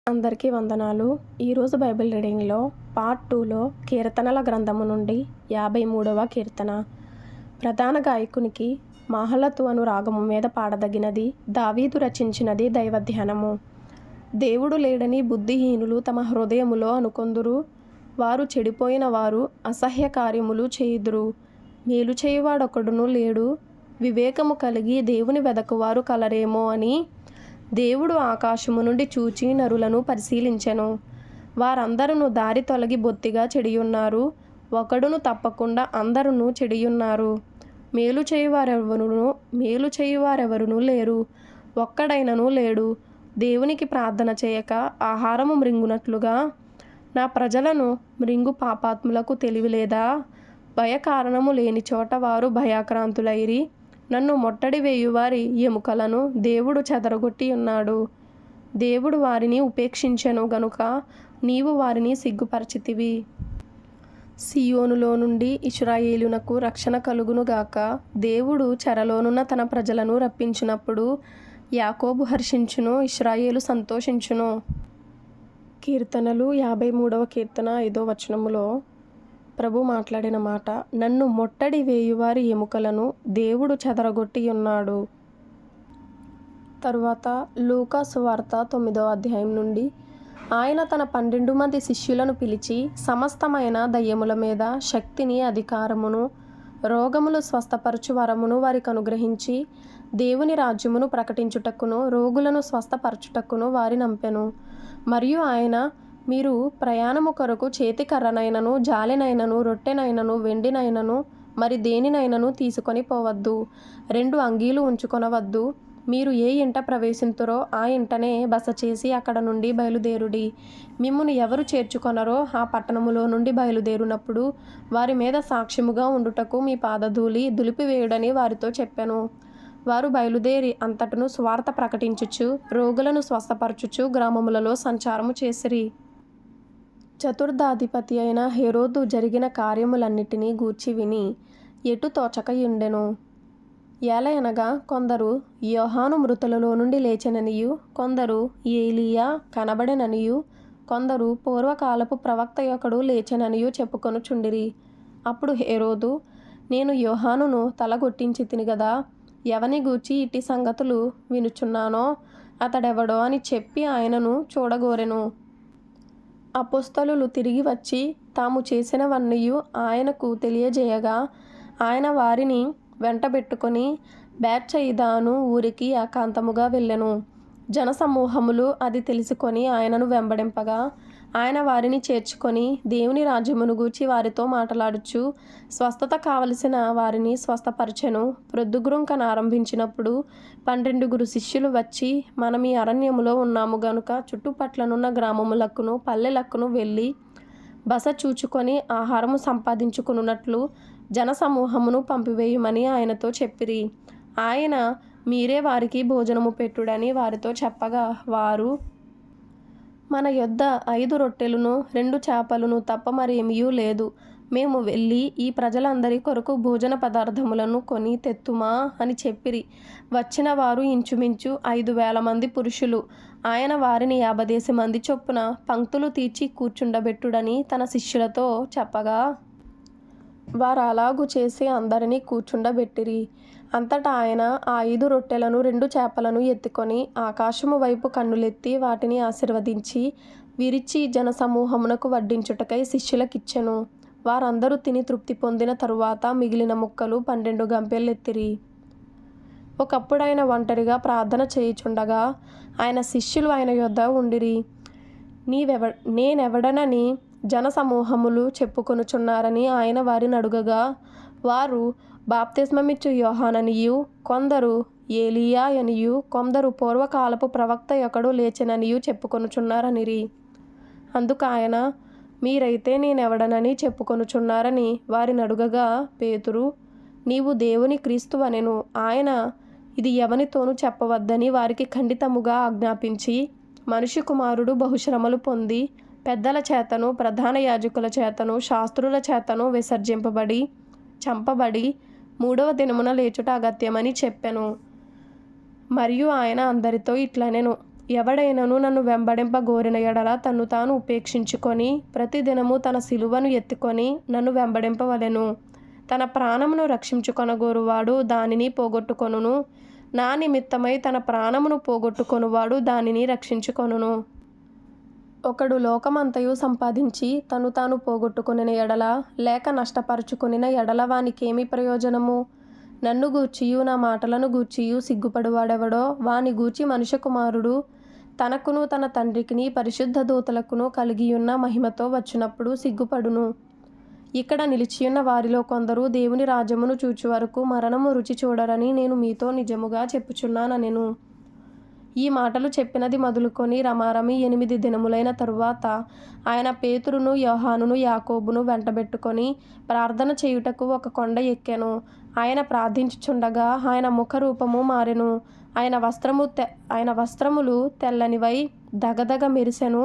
అందరికీ వందనాలు. ఈరోజు బైబిల్ రీడింగ్లో పార్ట్ 2లో కీర్తనల గ్రంథము నుండి 53వ కీర్తన. ప్రధాన గాయకునికి మహలతు అను రాగము మీద పాడదగినది. దావీదు రచించినది దైవధ్యానము. దేవుడు లేడని బుద్ధిహీనులు తమ హృదయములో అనుకొందురు. వారు చెడిపోయిన వారు అసహ్య కార్యములు చేయుదురు. మేలు చేయువాడొకడును లేడు. వివేకము కలిగి దేవుని వెదకువారు కలరేమో అని దేవుడు ఆకాశము నుండి చూచి నరులను పరిశీలించెను. వారందరూ దారి తొలగి బొత్తిగా చెడియున్నారు. ఒకడును తప్పకుండా అందరూ చెడియున్నారు. మేలు చేయువారెవరునూ లేరు. ఒక్కడైనను లేడు. దేవునికి ప్రార్థన చేయక ఆహారము మృంగునట్లుగా నా ప్రజలను మృంగు పాపాత్ములకు తెలివి లేదా? భయకారణము లేని చోట వారు భయాక్రాంతులైరి. నన్ను మొట్టడి వేయువారి ఎముకలను దేవుడు చెదరగొట్టి ఉన్నాడు. దేవుడు వారిని ఉపేక్షించెను గనుక నీవు వారిని సిగ్గుపరచితివి. సియోనులో నుండి ఇశ్రాయేలునకు రక్షణ కలుగునుగాక. దేవుడు చెరలోనున్న తన ప్రజలను రప్పించినప్పుడు యాకోబు హర్షించును, ఇశ్రాయేలు సంతోషించును. కీర్తనలు 53వ కీర్తన 5వ వచనములో ప్రభు మాట్లాడిన మాట, నన్ను మొట్టడి వేయువారి ఎముకలను దేవుడు చెదరగొట్టి ఉన్నాడు. తరువాత లూకా సువార్త 9వ అధ్యాయం నుండి ఆయన తన 12 మంది శిష్యులను పిలిచి సమస్తమైన దయ్యముల మీద శక్తిని, అధికారమును, రోగములు స్వస్థపరచు వరమును వారికి అనుగ్రహించి దేవుని రాజ్యమును ప్రకటించుటకును రోగులను స్వస్థపరచుటకును వారి నంపెను. మరియు ఆయన, మీరు ప్రయాణము కొరకు చేతి కర్రనైనను, జాలినైనను, రొట్టెనైనను, వెండినైనను, మరి దేనినైనను తీసుకొని పోవద్దు. 2 అంగీలు ఉంచుకొనవద్దు. మీరు ఏ ఇంట ప్రవేశింతురో ఆ ఇంటనే బస చేసి అక్కడ నుండి బయలుదేరుడి. మిమ్మును ఎవరు చేర్చుకొనరో ఆ పట్టణములో నుండి బయలుదేరునప్పుడు వారి మీద సాక్ష్యముగా ఉండుటకు మీ పాదధూళి దులిపివేయుడని వారితో చెప్పెను. వారు బయలుదేరి అంతటను సువార్త ప్రకటించుచు రోగులను స్వస్థపరచుచు గ్రామములలో సంచారము చేసిరి. చతుర్థాధిపతి అయిన హేరోదు జరిగిన కార్యములన్నిటినీ గూర్చి విని ఎటు తోచకయుండెను. ఏలయనగా కొందరు యోహాను మృతులలో నుండి లేచెననియు, కొందరు ఏలీయా కనబడెననియు, కొందరు పూర్వకాలపు ప్రవక్త యొకడు లేచెననియు చెప్పుకొనుచుండిరి. అప్పుడు హేరోదు, నేను యోహానును తలగొట్టించి తిని గదా, ఎవని గూర్చి ఇట్టి సంగతులు వినుచున్నానో అతడెవడో అని చెప్పి ఆయనను చూడగోరెను. అపోస్తలులు తిరిగి వచ్చి తాము చేసినవన్నీయు ఆయనకు తెలియజేయగా ఆయన వారిని వెంటబెట్టుకొని బేత్సయిదాను ఊరికి ఏకాంతముగా వెళ్ళెను. జనసమూహములు అది తెలుసుకొని ఆయనను వెంబడింపగా ఆయన వారిని చేర్చుకొని దేవుని రాజ్యమును గూర్చి వారితో మాట్లాడుచు స్వస్థత కావలసిన వారిని స్వస్థపరచెను. ప్రొద్దుగుంకనారంభించినప్పుడు 12 శిష్యులు వచ్చి, మనం ఈ అరణ్యములో ఉన్నాము గనుక చుట్టుపట్లనున్న గ్రామములకును పల్లెలకును వెళ్ళి బస చూచుకొని ఆహారము సంపాదించుకున్నట్లు జనసమూహమును పంపివేయుమని ఆయనతో చెప్పిరి. ఆయన, మీరే వారికి భోజనము పెట్టుడని వారితో చెప్పగా వారు, మన యొద్ద 5 రొట్టెలును 2 చేపలును తప్ప మరేమియూ లేదు. మేము వెళ్ళి ఈ ప్రజలందరి కొరకు భోజన పదార్థములను కొని తెత్తుమా అని చెప్పిరి. వచ్చిన వారు ఇంచుమించు 5,000 మంది పురుషులు. ఆయన వారిని 50 మంది చొప్పున పంక్తులు తీర్చి కూర్చుండబెట్టుడని తన శిష్యులతో చెప్పగా వారు అలాగు చేసి అందరినీ కూర్చుండబెట్టిరి. అంతటా ఆయన ఆ 5 రొట్టెలను 2 చేపలను ఎత్తుకొని ఆకాశము వైపు కన్నులెత్తి వాటిని ఆశీర్వదించి విరిచి జనసమూహమునకు వడ్డించుటకై శిష్యులకిచ్చెను. వారందరూ తిని తృప్తి పొందిన తరువాత మిగిలిన ముక్కలు 12 గంపెలెత్తిరి. ఒకప్పుడాయన ఒంటరిగా ప్రార్థన చేయుచుండగా ఆయన శిష్యులు ఆయన యొద్ద ఉండిరి. నేనెవడనని జనసమూహములు చెప్పుకొనుచున్నారని ఆయన వారిని అడుగగా వారు, బాప్తిస్మమిచ్చు యోహాననియు, కొందరు ఏలీయా అనియు, కొందరు పూర్వకాలపు ప్రవక్త యొకడు లేచెననియు చెప్పుకొనుచున్నారనిరి. అందుకు ఆయన, మీరైతే నేనెవడనని చెప్పుకొనుచున్నారని వారిని అడుగగా పేతురు, నీవు దేవుని క్రీస్తువనెను. ఆయన ఇది ఎవనితోనూ చెప్పవద్దని వారికి ఖండితముగా ఆజ్ఞాపించి, మనుష్య కుమారుడు బహుశ్రమలు పొంది పెద్దల చేతను, ప్రధాన యాజకుల చేతను, శాస్త్రుల చేతను విసర్జింపబడి చంపబడి 3వ దినమున లేచుట అగత్యమని చెప్పెను. మరియు ఆయన అందరితో ఇట్లనెను, ఎవడైనను నన్ను వెంబడింపగోరిన ఎడల తన్ను తాను ఉపేక్షించుకొని ప్రతిదినము తన సిలువను ఎత్తుకొని నన్ను వెంబడింపవలెను. తన ప్రాణమును రక్షించుకొనగోరువాడు దానిని పోగొట్టుకొనును. నా నిమిత్తమై తన ప్రాణమును పోగొట్టుకొనువాడు దానిని రక్షించుకొనును. ఒకడు లోకమంతయు సంపాదించి తను తాను పోగొట్టుకొనిన ఎడల లేక నష్టపరుచుకొనిన ఎడల వానికేమి ప్రయోజనము? నన్ను గూర్చియు నా మాటలను గూర్చియు సిగ్గుపడువాడెవడో వాని గూర్చి మనుష్య కుమారుడు తనకును తన తండ్రికిని పరిశుద్ధ దూతలకును కలిగియున్న మహిమతో వచ్చినప్పుడు సిగ్గుపడును. ఇక్కడ నిలిచియున్న వారిలో కొందరు దేవుని రాజ్యమును చూచు వరకు మరణము రుచి చూడరని నేను మీతో నిజముగా చెప్పుచున్నానెను. ఈ మాటలు చెప్పినది మొదలుకొని రమారమి 8 దినములైన తరువాత ఆయన పేతురును యోహానును యాకోబును వెంటబెట్టుకొని ప్రార్థన చేయుటకు ఒక కొండ ఎక్కెను. ఆయన ప్రార్థించుచుండగా ఆయన ముఖరూపము మారెను. ఆయన వస్త్రములు తెల్లనివై దగదగ మెరిసెను.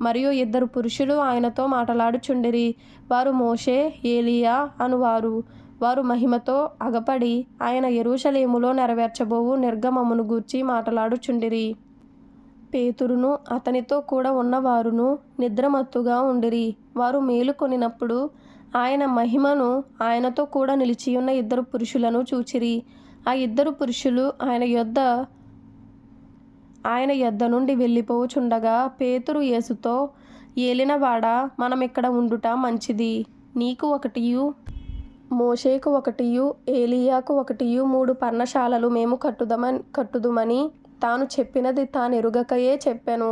మరియు 2 పురుషులు ఆయనతో మాటలాడుచుండిరి. వారు మోషే, ఏలియా అనువారు. వారు మహిమతో అగపడి ఆయన యెరూషలేములో నెరవేర్చబోవు నిర్గమమును గూర్చి మాటలాడుచుండిరి. పేతురును అతనితో కూడా ఉన్నవారును నిద్రమత్తుగా ఉండిరి. వారు మేలుకొనినప్పుడు ఆయన మహిమను ఆయనతో కూడా నిలిచియున్న 2 పురుషులను చూచిరి. ఆ 2 పురుషులు ఆయన యొద్ద నుండి వెళ్ళిపోవుచుండగా పేతురు యేసుతో, ఏలినవాడా, మనమిక్కడ ఉండుట మంచిది. నీకు ఒకటియు మోషేకు ఒకటియు ఏలియాకు ఒకటియు 3 పర్ణశాలలు మేము కట్టుదుమని తాను చెప్పినది తానెరుగకయే చెప్పెను.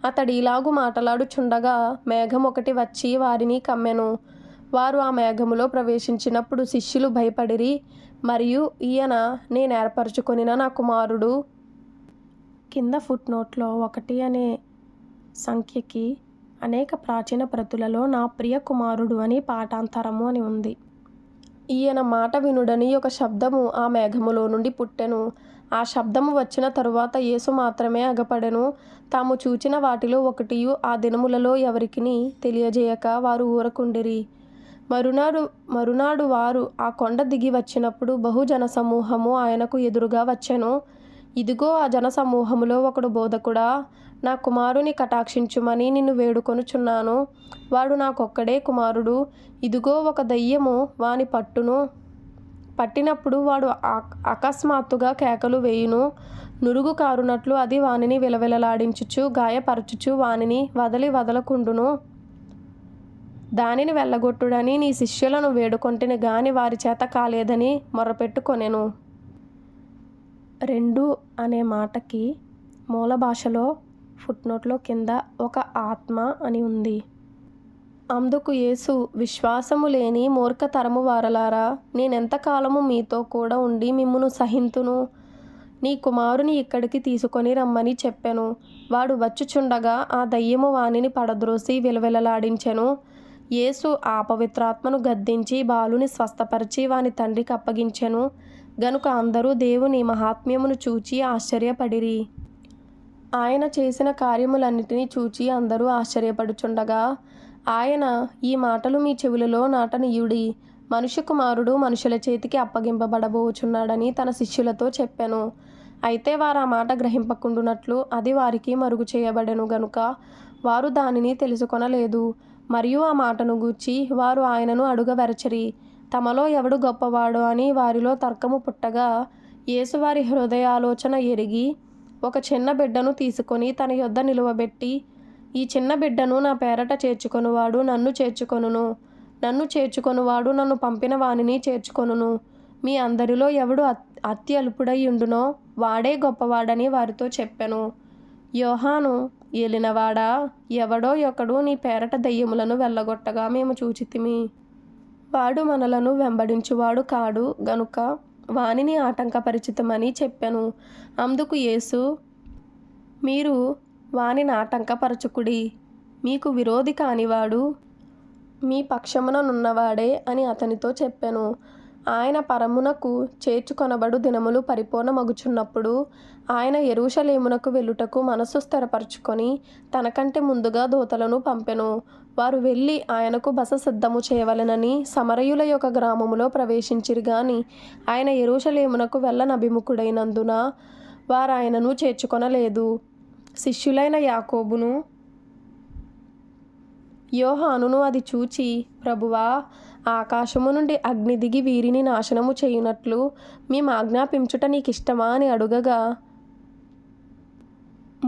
అతడిలాగు మాటలాడుచుండగా మేఘం ఒకటి వచ్చి వారిని కమ్మెను. వారు ఆ మేఘములో ప్రవేశించినప్పుడు శిష్యులు భయపడిరి. మరియు ఈయన నేనేర్పరచుకొనిన నా కుమారుడు. కింద ఫుట్నోట్లో 1 అనే సంఖ్యకి అనేక ప్రాచీన ప్రతులలో నా ప్రియ కుమారుడు అని పాఠాంతరము అని ఉంది. ఈయన మాట వినుడని ఒక శబ్దము ఆ మేఘములో నుండి పుట్టెను. ఆ శబ్దము వచ్చిన తరువాత యేసు మాత్రమే అగపడెను. తాము చూచిన వాటిలో ఒకటియు ఆ దినములలో ఎవరికిని తెలియజేయక వారు ఊరకుండిరి. మరునాడు వారు ఆ కొండ దిగి వచ్చినప్పుడు బహుజన సమూహము ఆయనకు ఎదురుగా వచ్చెను. ఇదిగో ఆ జన సమూహములో ఒకడు, బోధకుడా, నా కుమారుని కటాక్షించుమని నిన్ను వేడుకొనుచున్నాను. వాడు నాకొక్కడే కుమారుడు. ఇదిగో ఒక దయ్యము వాని పట్టినప్పుడు వాడు అకస్మాత్తుగా కేకలు వేయును. నురుగు కారునట్లు అది వానిని విలవిలలాడించుచు గాయపరచుచు వానిని వదలకుండును. దానిని వెళ్ళగొట్టుడని నీ శిష్యులను వేడుకొంటిని గాని వారి చేత కాలేదని మొర్రపెట్టుకొనెను. 2 అనే మాటకి మూల భాషలో ఫుట్నోట్లో కింద ఒక ఆత్మ అని ఉంది. అందుకు యేసు, విశ్వాసము లేని మూర్ఖతరము వారలారా, నేనెంతకాలము మీతో కూడా ఉండి మిమ్మును సహింతును? నీ కుమారుని ఇక్కడికి తీసుకొని రమ్మని చెప్పెను. వాడు వచ్చుచుండగా ఆ దయ్యము వానిని పడద్రోసి విలవిలలాడించెను. యేసు ఆ పవిత్రాత్మను గద్దించి బాలుని స్వస్థపరిచి వాని తండ్రికి అప్పగించెను. గనుక అందరూ దేవుని మహాత్మ్యమును చూచి ఆశ్చర్యపడిరి. ఆయన చేసిన కార్యములన్నిటినీ చూచి అందరూ ఆశ్చర్యపడుచుండగా ఆయన, ఈ మాటలు మీ చెవులలో నాటనీయుడి. మనుష్య కుమారుడు మనుషుల చేతికి అప్పగింపబడబోచున్నాడని తన శిష్యులతో చెప్పెను. అయితే వారు ఆ మాట గ్రహింపకుండునట్లు అది వారికి మరుగు చేయబడెను గనుక వారు దానిని తెలుసుకొనలేదు. మరియు ఆ మాటను గూర్చి వారు ఆయనను అడుగవెరచిరి. తమలో ఎవడు గొప్పవాడో అని వారిలో తర్కము పుట్టగా యేసు వారి హృదయాలోచన ఎరిగి ఒక చిన్న బిడ్డను తీసుకొని తన యొద్ద నిలువబెట్టి, ఈ చిన్న బిడ్డను నా పేరట చేర్చుకొనువాడు నన్ను చేర్చుకొనును, నన్ను చేర్చుకొనువాడు నన్ను పంపిన వానిని చేర్చుకొనును. మీ అందరిలో ఎవడు అత్యల్పుడై ఉండునో వాడే గొప్పవాడని వారితో చెప్పెను. యోహాను, ఏలినవాడా, ఎవడో ఒకడు నీ పేరట దయ్యములను వెళ్ళగొట్టగా మేము చూచితిమి. వాడు మనలను వెంబడించువాడు కాడు గనుక వానిని ఆటంకపరిచితమని చెప్పెను. అందుకు యేసు, మీరు వానిని ఆటంకపరచుకుడి. మీకు విరోధి కానివాడు మీ పక్షముననున్నవాడే అని అతనితో చెప్పెను. ఆయన పరమునకు చేర్చుకొనబడు దినములు పరిపూర్ణమగుచున్నప్పుడు ఆయన యెరూషలేమునకు వెళ్ళుటకు మనస్సు స్థిరపరచుకొని తనకంటే ముందుగా దూతలను పంపెను. వారు వెళ్ళి ఆయనకు బస సిద్ధము చేయవలెనని సమరయుల యొక్క గ్రామములో ప్రవేశించిరి గాని ఆయన యెరూషలేమునకు వెళ్ళనభిముఖుడైనందున వారు ఆయనను చేర్చుకొనలేదు. శిష్యులైన యాకోబును యోహానును అది చూచి, ప్రభువా, ఆకాశము నుండి అగ్ని దిగి వీరిని నాశనము చేయునట్లు మేము ఆజ్ఞాపించుట నీకిష్టమా అని అడుగగా,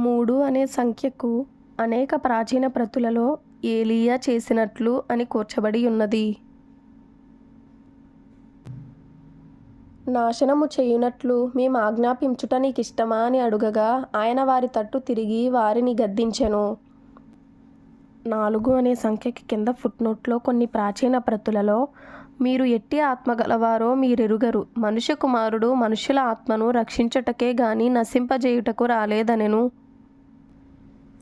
3 అనే సంఖ్యకు అనేక ప్రాచీన ప్రతులలో ఏలీయా చేసినట్లు అని కూర్చబడి ఉన్నది. నాశనము చేయునట్లు మేము ఆజ్ఞాపించుట నీకిష్టమా అని అడుగగా, ఆయన వారి తట్టు తిరిగి వారిని గద్దించెను. 4 అనే సంఖ్యకి కింద ఫుట్నోట్లో కొన్ని ప్రాచీన ప్రతులలో, మీరు ఎట్టి ఆత్మ గలవారో మీరెరుగరు, మనుష్య కుమారుడు మనుష్యుల ఆత్మను రక్షించుటకే గాని నశింపజేయుటకు రాలేదనెను.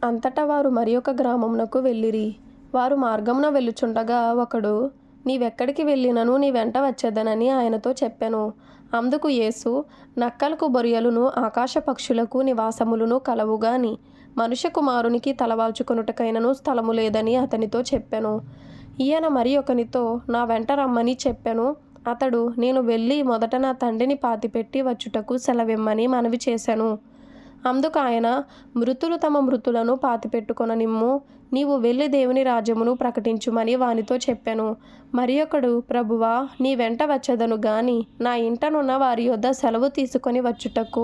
అంతటా వారు మరి ఒక గ్రామమునకు వెళ్ళిరి. వారు మార్గమున వెళ్ళుచుండగా ఒకడు, నీవెక్కడికి వెళ్ళినను నీ వెంట వచ్చేదనని ఆయనతో చెప్పెను. అందుకు యేసు, నక్కలకు బొరియలును ఆకాశ పక్షులకు నివాసములను కలవు గాని మనుష్య కుమారునికి తలవాల్చుకొనుటకైనను స్థలము లేదని అతనితో చెప్పెను. ఈయన మరి ఒకనితో, నా వెంట రమ్మని చెప్పెను. అతడు, నేను వెళ్ళి మొదట నా తండ్రిని పాతిపెట్టి వచ్చుటకు సెలవిమ్మని మనవి చేశాను. అందుకు ఆయన, మృతులు తమ మృతులను పాతిపెట్టుకొననిమ్ము, నీవు వెళ్ళి దేవుని రాజ్యమును ప్రకటించుమని వానితో చెప్పెను. మరి ఒకడు, ప్రభువా, నీ వెంట వచ్చేదను గాని నా ఇంటనున్న వారి యొద్ద సెలవు తీసుకొని వచ్చుటకు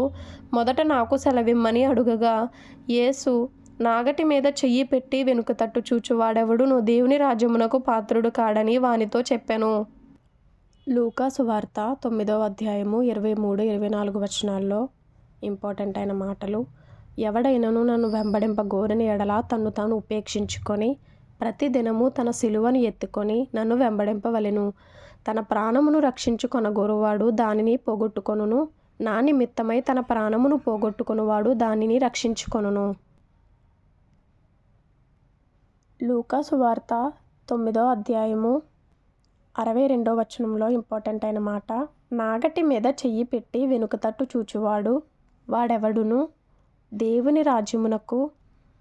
మొదట నాకు సెలవిమ్మని అడుగగా, యేసు, నాగటి మీద చెయ్యి పెట్టి వెనుక తట్టు చూచువాడెవడును దేవుని రాజ్యమునకు పాత్రుడు కాడని వానితో చెప్పెను. లూకా సువార్త 9వ అధ్యాయము 23-24 వచనాల్లో ఇంపార్టెంట్ అయిన మాటలు. ఎవడైనను నన్ను వెంబడింపగోరని ఎడల తన్ను తాను ఉపేక్షించుకొని ప్రతి దినము తన సిలువను ఎత్తుకొని నన్ను వెంబడింపవలెను. తన ప్రాణమును రక్షించుకొనగోరువాడు దానిని పోగొట్టుకొనును, నా నిమిత్తమై తన ప్రాణమును పోగొట్టుకొనువాడు దానిని రక్షించుకొనును. లూకా సువార్త 9వ అధ్యాయము 62వ వచనంలో ఇంపార్టెంట్ అయిన మాట, నాగటి మీద చెయ్యి పెట్టి వెనుక తట్టు చూచువాడు వాడెవడును దేవుని రాజ్యమునకు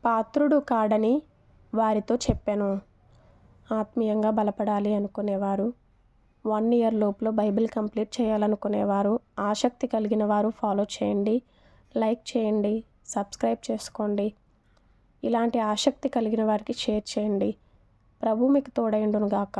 పాత్రుడు కాడని వారితో చెప్పాను. ఆత్మీయంగా బలపడాలి అనుకునేవారు, 1 ఇయర్ లోపల బైబిల్ కంప్లీట్ చేయాలనుకునేవారు, ఆసక్తి కలిగిన వారు ఫాలో చేయండి, లైక్ చేయండి, సబ్స్క్రైబ్ చేసుకోండి. ఇలాంటి ఆసక్తి కలిగిన వారికి షేర్ చేయండి. ప్రభు మీకు తోడైండును గాక.